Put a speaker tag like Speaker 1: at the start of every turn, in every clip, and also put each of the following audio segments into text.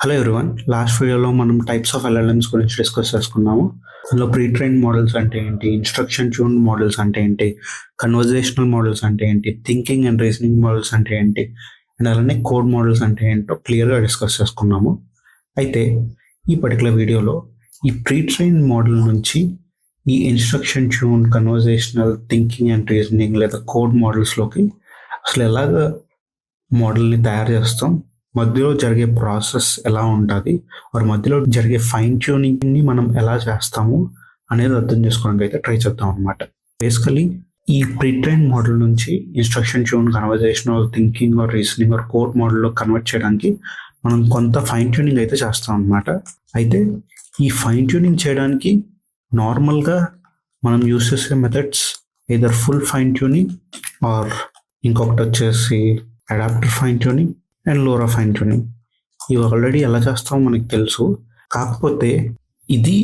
Speaker 1: Hello everyone, last వీడియోలో మనం types of LLMs గురించి డిస్కస్ చేసుకున్నాము. అందులో ప్రీ ట్రైన్ మోడల్స్ అంటే ఏంటి, ఇన్స్ట్రక్షన్ ట్యూన్ మోడల్స్ అంటే ఏంటి, కన్వర్జేషనల్ మోడల్స్ అంటే ఏంటి, థింకింగ్ అండ్ రీజనింగ్ మోడల్స్ అంటే ఏంటి, అండ్ అలానే కోడ్ మోడల్స్ అంటే ఏంటో క్లియర్గా డిస్కస్ చేసుకున్నాము. అయితే ఈ పర్టికులర్ వీడియోలో ఈ ప్రీ ట్రైన్ మోడల్ నుంచి ఈ instruction tune, conversational, thinking and reasoning లేదా కోడ్ మోడల్స్లోకి అసలు ఎలాగ మోడల్ని తయారు చేస్తాం, మధ్యలో జరిగే ప్రాసెస్ ఎలా ఉంటుంది, వారి మధ్యలో జరిగే ఫైన్ ట్యూనింగ్ని మనం ఎలా చేస్తాము అనేది అర్థం చేసుకోవడానికి అయితే ట్రై చేద్దాం అనమాట. బేసికలీ ఈ ప్రీ ట్రైన్ మోడల్ నుంచి instruction tune, conversational, thinking or reasoning or code మోడల్లో కన్వర్ట్ చేయడానికి మనం కొంత ఫైన్ ట్యూనింగ్ అయితే చేస్తాం అనమాట. అయితే ఈ ఫైన్ ట్యూనింగ్ చేయడానికి నార్మల్గా మనం యూస్ చేసే methods either full fine tuning or ఇంకొకటి వచ్చేసి adapter fine tuning and LoRA fine tuning. ఇవి ఆల్రెడీ ఎలా చేస్తామో మనకి తెలుసు. కాకపోతే ఇది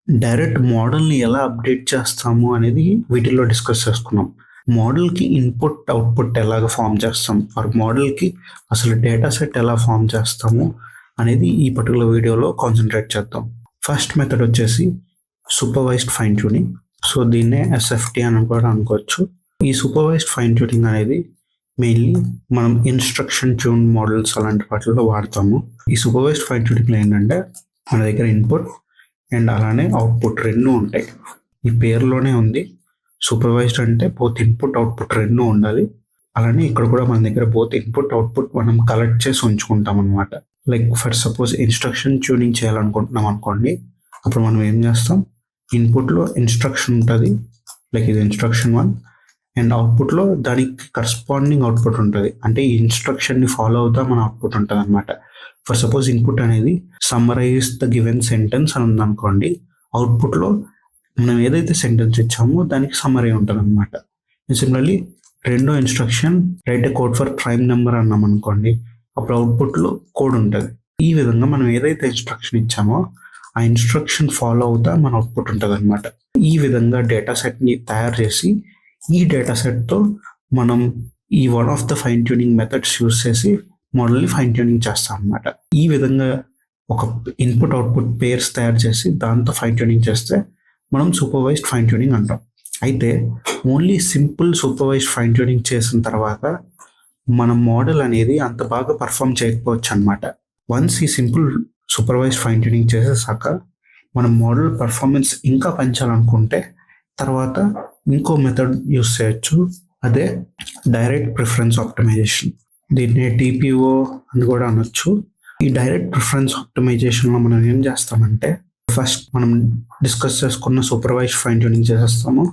Speaker 1: డైరెక్ట్ మోడల్ని ఎలా అప్డేట్ చేస్తాము అనేది వీటిల్లో డిస్కస్ చేసుకున్నాం. మోడల్కి ఇన్పుట్ అవుట్పుట్ ఎలాగ ఫామ్ చేస్తాం, ఆర్ మోడల్కి అసలు డేటా సెట్ ఎలా ఫామ్ చేస్తాము అనేది ఈ పర్టికులర్ వీడియోలో కాన్సన్ట్రేట్ చేద్దాం. ఫస్ట్ మెథడ్ వచ్చేసి సూపర్వైజ్డ్ ఫైన్ ట్యూనింగ్. సో దీన్నే ఎస్ఎఫ్టీ అని కూడా అనుకోవచ్చు. ఈ సూపర్వైజ్డ్ ఫైన్ ట్యూనింగ్ అనేది మెయిన్లీ మనం ఇన్స్ట్రక్షన్ ట్యూన్ మోడల్స్ అలాంటి వాటిల్లో వాడతాము. ఈ సూపర్వైజ్డ్ ఫైన్ ట్యూనింగ్లో ఏంటంటే మన దగ్గర ఇన్పుట్ అండ్ అలానే అవుట్పుట్ రెండు ఉంటాయి. ఈ పేరులోనే ఉంది, సూపర్వైజ్డ్ అంటే బోత్ ఇన్పుట్ అవుట్పుట్ రెండు ఉండాలి. అలానే ఇక్కడ కూడా మన దగ్గర బోత్ ఇన్పుట్ అవుట్పుట్ మనం కలెక్ట్ చేసి ఉంచుకుంటాం అనమాట. Like for suppose instruction tuning చేయాలనుకుంటున్నాం అనుకోండి, అప్పుడు మనం ఏం చేస్తాం, ఇన్పుట్లో ఇన్స్ట్రక్షన్ ఉంటుంది, లైక్ ఇది ఇన్స్ట్రక్షన్ 1, అండ్ అవుట్పుట్లో దానికి కరస్పాండింగ్ అవుట్పుట్ ఉంటుంది. అంటే ఈ ఇన్స్ట్రక్షన్ని ఫాలో అవుతా మన అవుట్పుట్ ఉంటుంది అనమాట. ఫర్ సపోజ్ ఇన్పుట్ అనేది సమ్మరైజ్ ద గివెన్ సెంటెన్స్ అని ఉందనుకోండి, అవుట్పుట్లో మనం ఏదైతే సెంటెన్స్ ఇచ్చామో దానికి సమ్మరీ ఉంటుంది అనమాట. సిమిలర్లీ రెండో instruction right a code for prime number అన్నాం అనుకోండి, అప్పుడు అవుట్పుట్లో కోడ్ ఉంటుంది. ఈ విధంగా మనం ఏదైతే ఇన్స్ట్రక్షన్ ఇచ్చామో ఆ ఇన్స్ట్రక్షన్ ఫాలో అవుతా మన అవుట్పుట్ ఉంటుంది అనమాట. ఈ విధంగా డేటా సెట్ని తయారు చేసి ఈ డేటా సెట్తో మనం ఈ one of the fine tuning methods use చేసి మోడల్ని ఫైన్ ట్యూనింగ్ చేస్తాం అనమాట. ఈ విధంగా ఒక ఇన్పుట్ అవుట్పుట్ పేర్స్ తయారు చేసి దాంతో ఫైన్ ట్యూనింగ్ చేస్తే మనం సూపర్వైజ్డ్ ఫైన్ ట్యూనింగ్ అంటాం. అయితే only simple supervised fine tuning చేసిన తర్వాత మన మోడల్ అనేది అంత బాగా పర్ఫామ్ చేయకపోవచ్చు అనమాట. వన్స్ ఈ సింపుల్ సూపర్వైజ్డ్ ఫైన్ ట్యూనింగ్ చేసేసాక మన మోడల్ పర్ఫార్మెన్స్ ఇంకా పెంచాలనుకుంటే తర్వాత ఇంకో మెథడ్ యూస్ చేయొచ్చు, అదే డైరెక్ట్ ప్రిఫరెన్స్ ఆప్టిమైజేషన్. దీన్ని డిపిఓ అని కూడా అనొచ్చు. ఈ డైరెక్ట్ ప్రిఫరెన్స్ ఆప్టిమైజేషన్లో మనం ఏం చేస్తామంటే, ఫస్ట్ మనం డిస్కస్ చేసుకున్న సూపర్వైజ్డ్ ఫైన్ ట్యూనింగ్ చేసేస్తాము.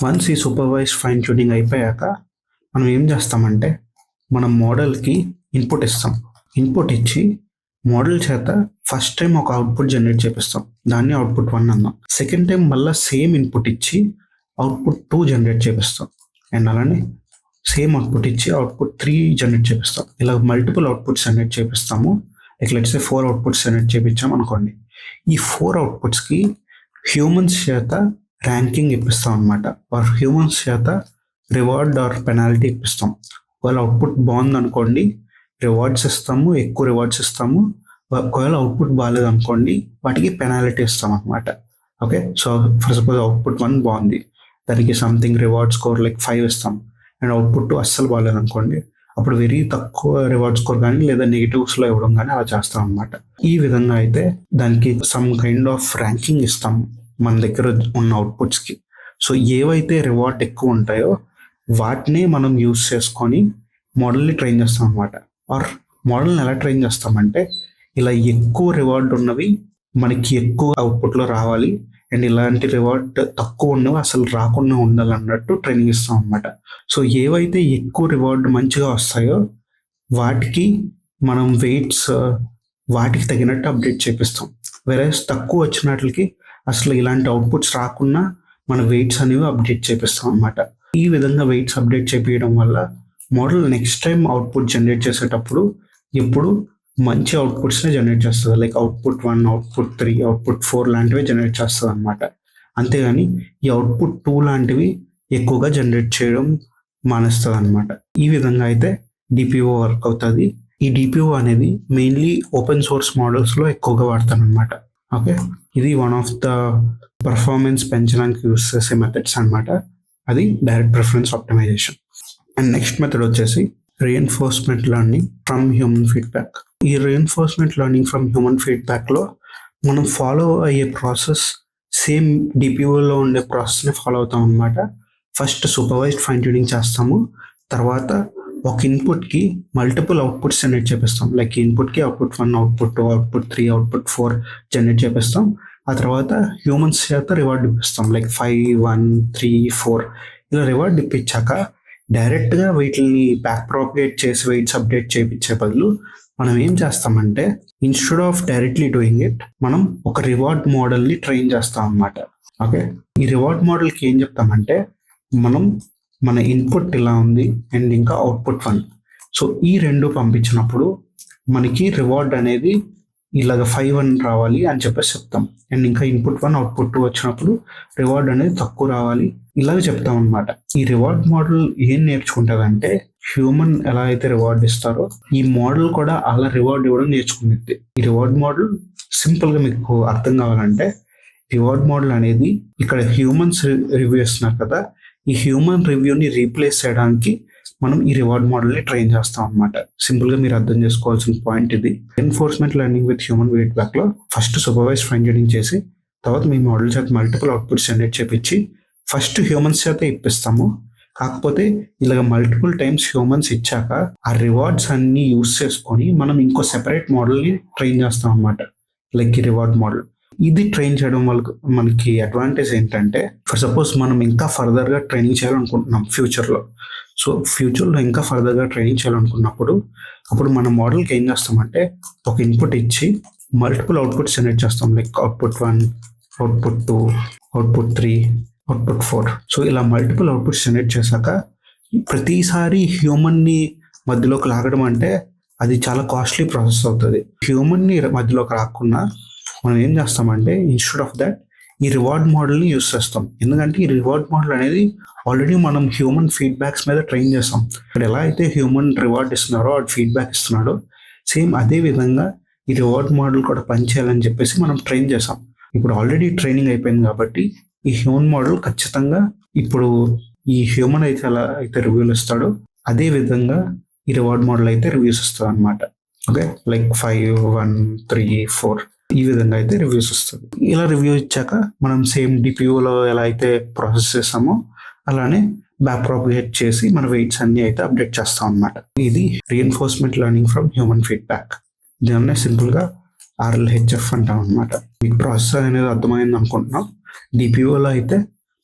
Speaker 1: వన్స్ ఈ సూపర్వైజ్డ్ ఫైన్ ట్యూనింగ్ అయిపోయాక మనం ఏం చేస్తామంటే, మన మోడల్కి ఇన్పుట్ ఇస్తాం. ఇన్పుట్ ఇచ్చి మోడల్ చేత ఫస్ట్ టైం ఒక అవుట్పుట్ జనరేట్ చేపిస్తాం, దాన్ని అవుట్పుట్ 1 అన్నాం. సెకండ్ టైం మళ్ళీ సేమ్ ఇన్పుట్ ఇచ్చి అవుట్పుట్ 2 జనరేట్ చేపిస్తాం, అండ్ అలానే సేమ్ అవుట్పుట్ ఇచ్చి అవుట్పుట్ 3 జనరేట్ చేపిస్తాం. ఇలా మల్టిపుల్ అవుట్పుట్స్ జనరేట్ చేపిస్తాము. లెట్స్ సే 4 అవుట్పుట్స్ జనరేట్ చేపించాం అనుకోండి. ఈ 4 అవుట్పుట్స్కి హ్యూమన్స్ చేత ర్యాంకింగ్ ఇప్పిస్తాం అనమాట, ఆర్ హ్యూమన్స్ చేత రివార్డ్ ఆర్ పెనాల్టీ ఇప్పిస్తాం. ఒకవేళ అవుట్పుట్ బాగుంది అనుకోండి, రివార్డ్స్ ఇస్తాము, ఎక్కువ రివార్డ్స్ ఇస్తాము. ఒకవేళ అవుట్పుట్ బాగాలేదు అనుకోండి, వాటికి పెనాలిటీ ఇస్తాం అనమాట. Okay, so for suppose output 1 బాగుంది, దానికి సంథింగ్ రివార్డ్ స్కోర్ లైక్ 5 ఇస్తాం. అండ్ అవుట్పుట్ 2 అస్సలు బాగాలేదు అనుకోండి, అప్పుడు వెరీ తక్కువ రివార్డ్ స్కోర్ కానీ లేదా నెగిటివ్స్లో ఇవ్వడం కానీ అలా చేస్తాం అనమాట. ఈ విధంగా అయితే దానికి సమ్ కైండ్ ఆఫ్ ర్యాంకింగ్ ఇస్తాం మన దగ్గర ఉన్న అవుట్పుట్స్కి. సో ఏవైతే రివార్డ్ ఎక్కువ ఉంటాయో వాటిని మనం యూస్ చేసుకొని మోడల్ని ట్రైన్ చేస్తాం అనమాట. ఆర్ మోడల్ని ఎలా ట్రైన్ చేస్తామంటే, ఇలా ఎక్కువ రివార్డ్ ఉన్నవి మనకి ఎక్కువ అవుట్పుట్లో రావాలి, అండ్ ఇలాంటి రివార్డ్ తక్కువ ఉన్నవి అసలు రాకుండా ఉండాలన్నట్టు ట్రైనింగ్ ఇస్తాం అనమాట. సో ఏవైతే ఎక్కువ రివార్డ్ మంచిగా వస్తాయో వాటికి మనం వెయిట్స్ వాటికి తగినట్టు అప్డేట్ చేపిస్తాం. వెరస్ తక్కువ వచ్చినట్లకి అసలు ఇలాంటి అవుట్పుట్స్ రాకుండా మన వెయిట్స్ అనేవి అప్డేట్ చేపిస్తాం అనమాట. ఈ విధంగా వెయిట్స్ అప్డేట్ చేపించడం వల్ల model next time output generate చేసేటప్పుడు ఎప్పుడు మంచి అవుట్పుట్స్ని జనరేట్ చేస్తుంది. లైక్ అవుట్పుట్ 1, అవుట్పుట్ 3, అవుట్పుట్ 4 లాంటివి జనరేట్ చేస్తుంది అనమాట. అంతేగాని ఈ అవుట్పుట్ 2 లాంటివి ఎక్కువగా జనరేట్ చేయడం మానేస్తుంది అనమాట. ఈ విధంగా అయితే డిపిఓ వర్క్ అవుతుంది. ఈ డిపిఓ అనేది మెయిన్లీ ఓపెన్ సోర్స్ మోడల్స్లో ఎక్కువగా వాడతాను అనమాట. ఓకే, ఇది వన్ ఆఫ్ ద పర్ఫార్మెన్స్ పెంచడానికి యూస్ చేసే మెథడ్స్ అనమాట. అది direct preference optimization. And next method వచ్చేసి reinforcement learning from human feedback. ఈ రీఎన్ఫోర్స్మెంట్ లెర్నింగ్ ఫ్రమ్ హ్యూమన్ ఫీడ్బ్యాక్లో మనం ఫాలో అయ్యే ప్రాసెస్ సేమ్ డిపిఓలో ఉండే ప్రాసెస్ని ఫాలో అవుతాం అనమాట. ఫస్ట్ సూపర్వైజ్డ్ ఫైన్ ట్యూనింగ్ చేస్తాము, తర్వాత ఒక ఇన్పుట్కి మల్టిపుల్ అవుట్పుట్స్ జనరేట్ చేపిస్తాం. లైక్ ఇన్పుట్కి output 1, output 2, output 3, output 4 generate చేపిస్తాం. ఆ తర్వాత హ్యూమన్స్ చేత రివార్డ్ ఇప్పిస్తాం. లైక్ 5, 1, 3, 4 ఇలా రివార్డ్ ఇప్పించాక డైరెక్ట్గా వీటిని బ్యాక్ ప్రాపగేట్ చేసి వెయిట్స్ అప్డేట్ చేయించే బదులు మనం ఏం చేస్తామంటే instead of directly doing it మనం ఒక రివార్డ్ మోడల్ని ట్రైన్ చేస్తాం అన్నమాట. ఓకే, ఈ రివార్డ్ మోడల్కి ఏం చెప్తామంటే మనం మన ఇన్పుట్ ఇలా ఉంది అండ్ ఇంకా అవుట్పుట్ 1, సో ఈ రెండు పంపించినప్పుడు మనకి రివార్డ్ అనేది ఇలాగ 5 రావాలి అని చెప్పేసి చెప్తాం. అండ్ ఇంకా ఇన్పుట్ 1, అవుట్పుట్ 2 వచ్చినప్పుడు రివార్డ్ అనేది తక్కువ రావాలి ఇలాగ చెప్తాం అనమాట. ఈ రివార్డ్ మోడల్ ఏం నేర్చుకుంటుందంటే హ్యూమన్ ఎలా అయితే రివార్డ్ ఇస్తారో ఈ మోడల్ కూడా అలా రివార్డ్ ఇవ్వడం నేర్చుకునేది. ఈ రివార్డ్ మోడల్ సింపుల్గా మీకు అర్థం కావాలంటే రివార్డ్ మోడల్ అనేది ఇక్కడ హ్యూమన్స్ రివ్యూ ఇస్తున్నారు కదా, ఈ హ్యూమన్ రివ్యూని రీప్లేస్ చేయడానికి మనం ఈ రివార్డ్ మోడల్ని ట్రైన్ చేస్తాం అనమాట. సింపుల్గా మీరు అర్థం చేసుకోవాల్సిన పాయింట్ ఇది. ఎన్ఫోర్స్మెంట్ లెర్నింగ్ విత్ హ్యూమన్ ఫీడ్బ్యాక్లో ఫస్ట్ సూపర్వైజ్ ఫైన్ ట్యూనింగ్ చేసి తర్వాత మీ మోడల్ చేత మల్టిపుల్ అవుట్పుట్స్ జనరేట్ చేపించి ఫస్ట్ హ్యూమన్స్ చేత ఇప్పిస్తాము. కాకపోతే ఇలాగ మల్టిపుల్ టైమ్స్ హ్యూమన్స్ ఇచ్చాక ఆ రివార్డ్స్ అన్ని యూస్ చేసుకొని మనం ఇంకో సెపరేట్ మోడల్ని ట్రైన్ చేస్తాం అనమాట. లైక్ ఈ రివార్డ్ మోడల్ ఇది ట్రైన్ చేయడం వల్ల మనకి అడ్వాంటేజ్ ఏంటంటే ఫర్ సపోజ్ మనం ఇంకా ఫర్దర్గా ట్రైనింగ్ చేయాలనుకుంటున్నాం ఫ్యూచర్లో. సో ఫ్యూచర్లో ఇంకా ఫర్దర్గా ట్రైనింగ్ చేయాలనుకున్నప్పుడు అప్పుడు మన మోడల్కి ఏం చేస్తామంటే ఒక ఇన్పుట్ ఇచ్చి మల్టిపుల్ అవుట్పుట్స్ జనరేట్ చేస్తాం. Like output 1, output 2, output 3, output 4. So ఇలా మల్టిపుల్ అవుట్పుట్స్ జనరేట్ చేశాక ప్రతిసారి హ్యూమన్ని మధ్యలోకి లాగడం అంటే అది చాలా కాస్ట్లీ ప్రాసెస్ అవుతుంది. హ్యూమన్ని మధ్యలోకి రాకుండా మనం ఏం చేస్తామంటే ఇన్స్టెడ్ ఆఫ్ దాట్ ఈ రివార్డ్ మోడల్ని యూస్ చేస్తాం. ఎందుకంటే ఈ రివార్డ్ మోడల్ అనేది ఆల్రెడీ మనం హ్యూమన్ ఫీడ్బ్యాక్స్ మీద ట్రైన్ చేస్తాం. ఇక్కడ ఎలా అయితే హ్యూమన్ రివార్డ్ ఇస్తున్నారో వాడు ఫీడ్బ్యాక్ ఇస్తున్నాడో సేమ్ అదే విధంగా ఈ రివార్డ్ మోడల్ కూడా పనిచేయాలని చెప్పేసి మనం ట్రైన్ చేసాం. ఇప్పుడు ఆల్రెడీ ట్రైనింగ్ అయిపోయింది కాబట్టి ఈ హ్యూమన్ మోడల్ ఖచ్చితంగా ఇప్పుడు ఈ హ్యూమన్ అయితే ఎలా అయితే రివ్యూలు ఇస్తాడో అదే విధంగా ఈ రివార్డ్ మోడల్ అయితే రివ్యూస్ ఇస్తుంది అనమాట. ఓకే, లైక్ 5, 1, 3, 4 ఈ విధంగా అయితే రివ్యూస్ వస్తుంది. ఇలా రివ్యూ ఇచ్చాక మనం సేమ్ డిపిఓలో ఎలా అయితే ప్రాసెస్ చేస్తామో అలానే బ్యాక్ ప్రాపగేట్ చేసి మన వెయిట్స్ అన్ని అయితే అప్డేట్ చేస్తాం అనమాట. ఇది reinforcement learning from human feedback. దీన్నే సింపుల్గా RLHF అంటాం అనమాట. మీకు ప్రాసెస్ అనేది అర్థమైంది అనుకుంటున్నాం. డిపిఓలో అయితే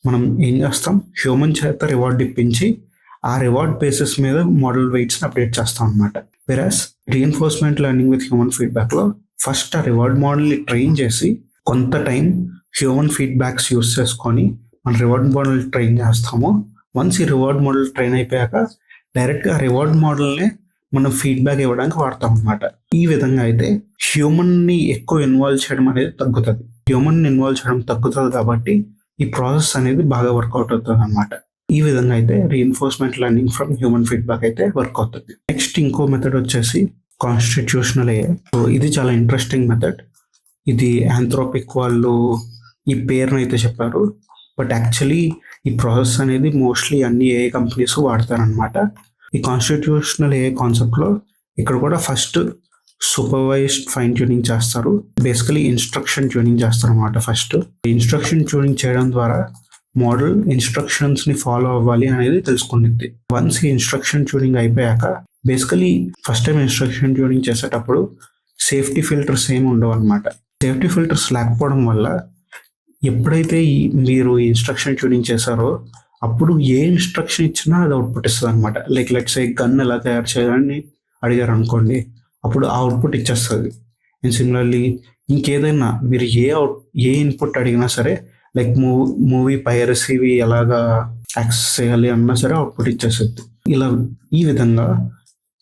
Speaker 1: మనం ఏం చేస్తాం హ్యూమన్ చేత రివార్డ్ ఇప్పించి ఆ రివార్డ్ బేసిస్ మీద మోడల్ వెయిట్స్ని అప్డేట్ చేస్తాం అనమాట. వెరాస్ రీఎన్ఫోర్స్మెంట్ లెర్నింగ్ విత్ హ్యూమన్ ఫీడ్బ్యాక్లో ఫస్ట్ ఆ రివార్డ్ మోడల్ని ట్రైన్ చేసి కొంత టైం హ్యూమన్ ఫీడ్బ్యాక్స్ యూస్ చేసుకొని మన రివార్డ్ మోడల్ ట్రైన్ చేస్తాము. వన్స్ ఈ రివార్డ్ మోడల్ ట్రైన్ అయిపోయాక డైరెక్ట్గా ఆ రివార్డ్ మోడల్ని మనం ఫీడ్బ్యాక్ ఇవ్వడానికి వాడతాం అనమాట. ఈ విధంగా అయితే హ్యూమన్ని ఎక్కువ ఇన్వాల్వ్ చేయడం అనేది తగ్గుతుంది. హ్యూమన్ ఇన్వాల్వ్ చేయడం తగ్గుతుంది కాబట్టి ఈ ప్రాసెస్ అనేది బాగా వర్కౌట్ అవుతుంది అనమాట. ఈ విధంగా అయితే reinforcement learning from human feedback అయితే వర్క్ అవుతుంది. నెక్స్ట్ ఇంకో మెథడ్ వచ్చేసి కాన్స్టిట్యూషనల్ AI. సో ఇది చాలా ఇంట్రెస్టింగ్ మెథడ్. ఇది ఆంథ్రోపిక్ వాళ్ళు ఈ పేరును అయితే చెప్పారు, బట్ యాక్చువల్లీ ఈ ప్రాసెస్ అనేది మోస్ట్లీ అన్ని AI కంపెనీస్ వాడతారనమాట. ఈ కాన్స్టిట్యూషనల్ AI కాన్సెప్ట్లో ఇక్కడ కూడా ఫస్ట్ సూపర్వైజ్డ్ ఫైన్ ట్యూనింగ్ చేస్తారు. బేసికలీ ఇన్స్ట్రక్షన్ ట్యూనింగ్ చేస్తారు అనమాట. ఫస్ట్ ఇన్స్ట్రక్షన్ ట్యూనింగ్ చేయడం ద్వారా మోడల్ ఇన్స్ట్రక్షన్స్ని ఫాలో అవ్వాలి అనేది తెలుసుకుంటుంది. వన్స్ ఈ ఇన్స్ట్రక్షన్ ట్యూనింగ్ అయిపోయాక basically first time instruction tuning చేసేటప్పుడు సేఫ్టీ ఫిల్టర్స్ ఏమి ఉండవు అనమాట. సేఫ్టీ ఫిల్టర్స్ లేకపోవడం వల్ల ఎప్పుడైతే మీరు ఇన్స్ట్రక్షన్ ట్యూనింగ్ చేశారో అప్పుడు ఏ ఇన్స్ట్రక్షన్ ఇచ్చినా అది అవుట్పుట్ ఇస్తుంది అనమాట. లైక్ లెట్స్ సే గన్ ఎలా తయారు చేయాలని అడిగారు అనుకోండి, అప్పుడు ఆ అవుట్పుట్ ఇచ్చేస్తుంది. అండ్ సిమిలర్లీ ఇంకేదైనా మీరు ఏ ఇన్పుట్ అడిగినా సరే లైక్ మూవీ పైరసీవి ఎలాగా యాక్సెస్ చేయాలి అన్నా సరే అవుట్పుట్ ఇచ్చేస్తుంది. ఇలా ఈ విధంగా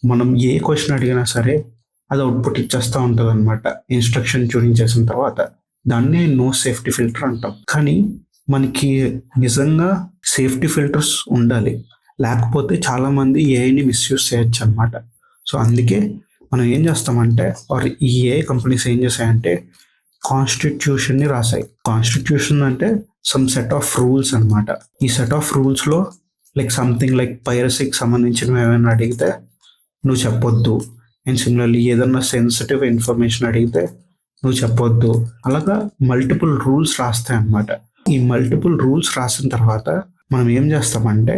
Speaker 1: మనం ఏ క్వశ్చన్ అడిగినా సరే అది అవుట్పుట్ ఇచ్చేస్తూ ఉంటుంది అనమాట ఇన్స్ట్రక్షన్ ట్యూనింగ్ చేసిన తర్వాత. దాన్నే నో సేఫ్టీ ఫిల్టర్ అంటాం. కానీ మనకి నిజంగా సేఫ్టీ ఫిల్టర్స్ ఉండాలి, లేకపోతే చాలామంది ఏఐని మిస్యూజ్ చేయొచ్చు అనమాట. సో అందుకే మనం ఏం చేస్తామంటే ఈ ఏ కంపెనీస్ ఏం చేశాయంటే కాన్స్టిట్యూషన్ ని రాశాయి. కాన్స్టిట్యూషన్ అంటే సమ్ సెట్ ఆఫ్ రూల్స్ అన్నమాట. ఈ సెట్ ఆఫ్ రూల్స్ లో లైక్ సంథింగ్ లైక్ పైరసీకి సంబంధించినవి ఏమైనా అడిగితే నువ్వు చెప్పొద్దు. అండ్ సిమిలర్లీ ఏదన్నా సెన్సిటివ్ ఇన్ఫర్మేషన్ అడిగితే నువ్వు చెప్పొద్దు. అలాగా మల్టిపుల్ రూల్స్ రాస్తాయి అన్నమాట. ఈ మల్టిపుల్ రూల్స్ రాసిన తర్వాత మనం ఏం చేస్తామంటే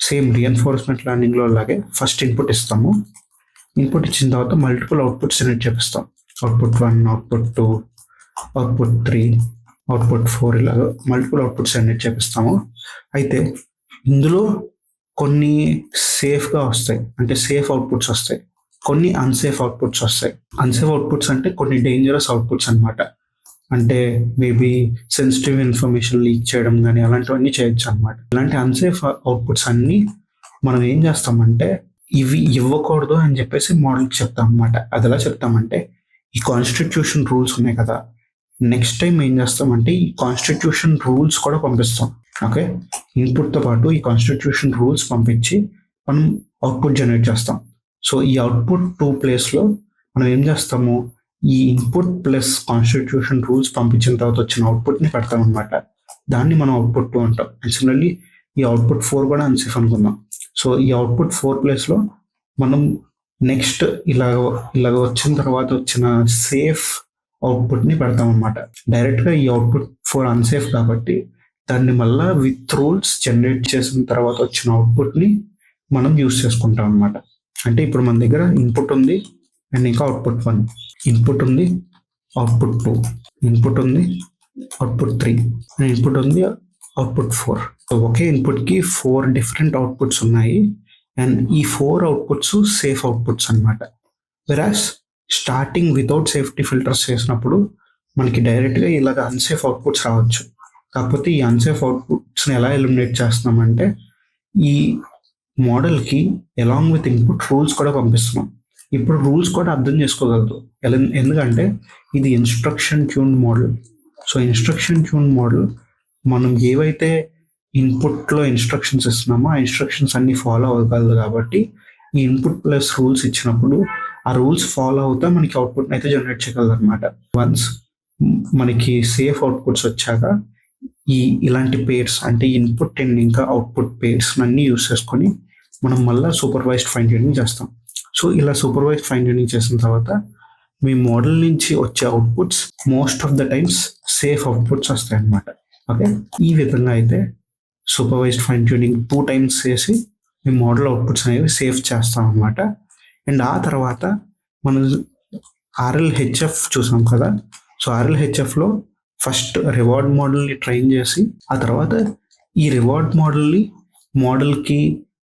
Speaker 1: సేమ్ రీఎన్ఫోర్స్మెంట్ లెర్నింగ్ లో లాగే ఫస్ట్ ఇన్పుట్ ఇస్తాము. ఇన్పుట్ ఇచ్చిన తర్వాత మల్టిపుల్ అవుట్పుట్స్ జనరేట్ చేపిస్తాం. అవుట్పుట్ 1, అవుట్పుట్ 2, అవుట్పుట్ 3, అవుట్పుట్ 4 ఇలాగ మల్టిపుల్ అవుట్పుట్స్ జనరేట్ చేపిస్తాము. అయితే ఇందులో కొన్ని సేఫ్గా వస్తాయి, అంటే సేఫ్ అవుట్పుట్స్ వస్తాయి, కొన్ని అన్సేఫ్ అవుట్పుట్స్ వస్తాయి. అన్సేఫ్ అవుట్పుట్స్ అంటే కొన్ని డేంజరస్ అవుట్పుట్స్ అనమాట. అంటే మేబీ సెన్సిటివ్ ఇన్ఫర్మేషన్ లీక్ చేయడం కానీ అలాంటివన్నీ చేయొచ్చు అనమాట. ఇలాంటి అన్సేఫ్ అవుట్పుట్స్ అన్ని మనం ఏం చేస్తామంటే ఇవి ఇవ్వకూడదు అని చెప్పేసి మోడల్కి చెప్తాం అనమాట. అది ఎలా చెప్తామంటే ఈ కాన్స్టిట్యూషన్ రూల్స్ ఉన్నాయి కదా, నెక్స్ట్ టైం ఏం చేస్తామంటే ఈ కాన్స్టిట్యూషన్ రూల్స్ కూడా పంపిస్తాం. ఓకే, ఇన్పుట్తో పాటు ఈ కాన్స్టిట్యూషన్ రూల్స్ పంపించి మనం అవుట్పుట్ జనరేట్ చేస్తాం. సో ఈ అవుట్పుట్ 2 ప్లేస్లో మనం ఏం చేస్తాము, ఈ ఇన్పుట్ ప్లస్ కాన్స్టిట్యూషన్ రూల్స్ పంపించిన తర్వాత వచ్చిన అవుట్పుట్ని పెడతాం అనమాట. దాన్ని మనం అవుట్పుట్ 2 అంటాం. అండ్ సిమిలర్లీ ఈ అవుట్పుట్ 4 కూడా అన్సేఫ్ అనుకుందాం. సో ఈ అవుట్పుట్ 4 ప్లేస్లో మనం నెక్స్ట్ ఇలాగ వచ్చిన తర్వాత వచ్చిన సేఫ్ అవుట్పుట్ని పెడతాం అనమాట. డైరెక్ట్గా ఈ అవుట్పుట్ 4 అన్సేఫ్ కాబట్టి దాన్ని మళ్ళీ విత్ రూల్స్ జనరేట్ చేసిన తర్వాత వచ్చిన అవుట్పుట్ని మనం యూస్ చేసుకుంటాం అనమాట. అంటే ఇప్పుడు మన దగ్గర ఇన్పుట్ ఉంది అండ్ ఇంకా అవుట్పుట్ 1, ఇన్పుట్ ఉంది, అవుట్పుట్ 2, ఇన్పుట్ ఉంది, అవుట్పుట్ 3, అండ్ ఇన్పుట్ ఉంది, అవుట్పుట్ 4. సో ఒకే ఇన్పుట్కి 4 డిఫరెంట్ అవుట్పుట్స్ ఉన్నాయి అండ్ ఈ 4 అవుట్పుట్స్ సేఫ్ అవుట్పుట్స్ అనమాట. వెరాస్ స్టార్టింగ్ వితౌట్ సేఫ్టీ ఫిల్టర్స్ చేసినప్పుడు మనకి డైరెక్ట్గా ఇలాగ అన్సేఫ్ అవుట్పుట్స్ రావచ్చు. కాకపోతే ఈ అన్సేఫ్ అవుట్పుట్స్ని ఎలా ఎలిమినేట్ చేస్తున్నామంటే ఈ మోడల్కి అలాంగ్ విత్ ఇన్పుట్ రూల్స్ కూడా పంపిస్తున్నాం. ఇప్పుడు రూల్స్ కూడా అర్థం చేసుకోగలదు, ఎందుకంటే ఇది instruction tune model. So instruction tune model మనం ఏవైతే ఇన్పుట్లో ఇన్స్ట్రక్షన్స్ ఇస్తున్నామో ఆ ఇన్స్ట్రక్షన్స్ అన్ని ఫాలో అవ్వగలదు. కాబట్టి ఈ ఇన్పుట్ ప్లస్ రూల్స్ ఇచ్చినప్పుడు ఆ రూల్స్ ఫాలో అవుతా మనకి అవుట్పుట్ అయితే జనరేట్ చేయగలదు అనమాట. వన్స్ మనకి సేఫ్ అవుట్పుట్స్ వచ్చాక ఇలాంటి పేర్స్ అంటే ఇన్పుట్ అండ్ ఇంకా అవుట్పుట్ పేర్స్ అన్ని యూస్ చేసుకొని మనం మళ్ళీ సూపర్వైజ్డ్ ఫైన్ ట్యూనింగ్ చేస్తాం. సో ఇలా సూపర్వైజ్డ్ ఫైన్ ట్యూనింగ్ చేసిన తర్వాత మీ మోడల్ నుంచి వచ్చే outputs most of the times safe outputs వస్తాయి అన్నమాట. ఓకే, ఈ విధంగా అయితే సూపర్వైజ్డ్ ఫైన్ ట్యూనింగ్ 2 times చేసి మీ మోడల్ అవుట్పుట్స్ అనేవి సేఫ్ చేస్తాం అనమాట. అండ్ ఆ తర్వాత మనం RLHF చూసాం కదా. సో RLHFలో ఫస్ట్ రివార్డ్ మోడల్ని ట్రైన్ చేసి ఆ తర్వాత ఈ రివార్డ్ మోడల్కి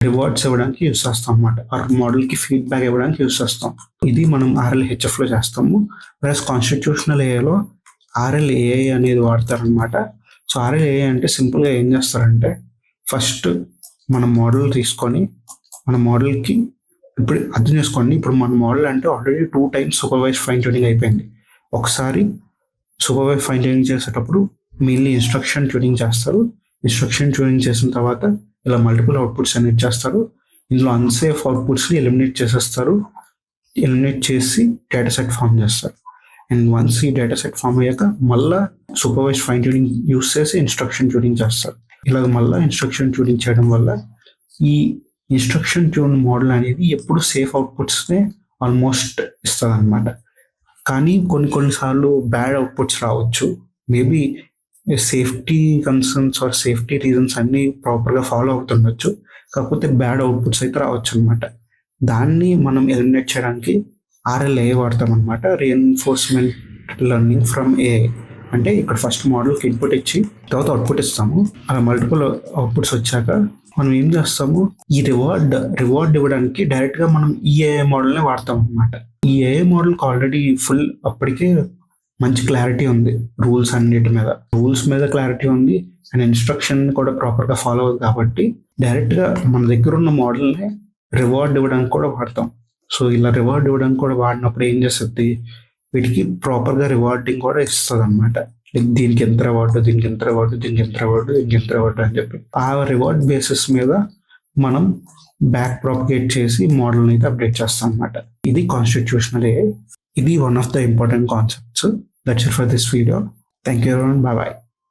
Speaker 1: రివార్డ్స్ ఇవ్వడానికి యూస్ చేస్తాం అనమాట. ఆ మోడల్కి ఫీడ్బ్యాక్ ఇవ్వడానికి యూస్ చేస్తాం. ఇది మనం RLHFలో చేస్తాము. ప్లస్ కాన్స్టిట్యూషనల్ ఏఐలో RLAI అనేది వాడతారనమాట. సో RLAI అంటే సింపుల్గా ఏం చేస్తారంటే ఫస్ట్ మన మోడల్ తీసుకొని మన మోడల్కి ఇప్పుడు అర్థం చేసుకోండి. ఇప్పుడు మన మోడల్ అంటే already 2 times supervise fine tuning అయిపోయింది. ఒకసారి సూపర్వైజ్ ఫైన్ ట్యూనింగ్ చేసేటప్పుడు మెయిన్లీ ఇన్స్ట్రక్షన్ ట్యూనింగ్ చేస్తారు. ఇన్స్ట్రక్షన్ ట్యూనింగ్ చేసిన తర్వాత ఇలా మల్టిపుల్ అవుట్పుట్స్ ఎలిమినేట్ చేస్తారు. ఇందులో అన్సేఫ్ అవుట్పుట్స్ని ఎలిమినేట్ చేసేస్తారు. ఎలిమినేట్ చేసి డేటా సెట్ ఫామ్ చేస్తారు. అండ్ వన్స్ ఈ డేటా సెట్ ఫామ్ అయ్యాక మళ్ళీ సూపర్వైజ్ ఫైన్ ట్యూనింగ్ యూస్ చేసి ఇన్స్ట్రక్షన్ ట్యూనింగ్ చేస్తారు. ఇలాగ మళ్ళీ ఇన్స్ట్రక్షన్ ట్యూనింగ్ చేయడం వల్ల ఈ ఇన్స్ట్రక్షన్ ట్యూన్ మోడల్ అనేది ఎప్పుడు సేఫ్ అవుట్పుట్స్నే ఆల్మోస్ట్ ఇస్తుంది అనమాట. కానీ కొన్నిసార్లు బ్యాడ్ అవుట్పుట్స్ రావచ్చు. Maybe safety concerns or safety reasons అన్ని ప్రాపర్గా ఫాలో అవుతుండొచ్చు. కాకపోతే బ్యాడ్ అవుట్పుట్స్ అయితే రావచ్చు అనమాట. దాన్ని మనం ఎలిమినేట్ చేయడానికి RLAI వాడతాం అనమాట. Reinforcement learning from AI. అంటే ఇక్కడ ఫస్ట్ మోడల్కి ఇన్పుట్ ఇచ్చి తర్వాత అవుట్పుట్ ఇస్తాము. అలా మల్టిపుల్ అవుట్పుట్స్ వచ్చాక మనం ఏం చేస్తాము, ఈ రివార్డ్ ఇవ్వడానికి డైరెక్ట్గా మనం ఈ AI మోడల్నే వాడతాం అనమాట. ఈ AI మోడల్కి ఆల్రెడీ ఫుల్ అప్పటికే మంచి క్లారిటీ ఉంది రూల్స్ మీద క్లారిటీ ఉంది అండ్ ఇన్స్ట్రక్షన్ కూడా ప్రాపర్గా ఫాలో అవుతుంది. కాబట్టి డైరెక్ట్గా మన దగ్గర ఉన్న మోడల్ని రివార్డ్ ఇవ్వడానికి కూడా వాడతాం. సో ఇలా రివార్డ్ ఇవ్వడానికి కూడా వాడినప్పుడు ఏం చేస్తుంది, వీటికి ప్రాపర్గా రివార్డింగ్ కూడా ఇస్తుంది అనమాట. దీనికి ఎంత రివార్డు, దీనికి ఎంత రివార్డు, దీనికి ఎంత రివార్డు, దీనికి ఎంత రివార్డు అని చెప్పి ఆ రివార్డ్ బేసిస్ మీద మనం బ్యాక్ ప్రాపగేట్ చేసి మోడల్ని అయితే అప్డేట్ చేస్తాం అనమాట. ఇది కాన్స్టిట్యూషనల్ AI. ఇది one of the important concepts. That's it for this video. Thank you everyone. Bye bye.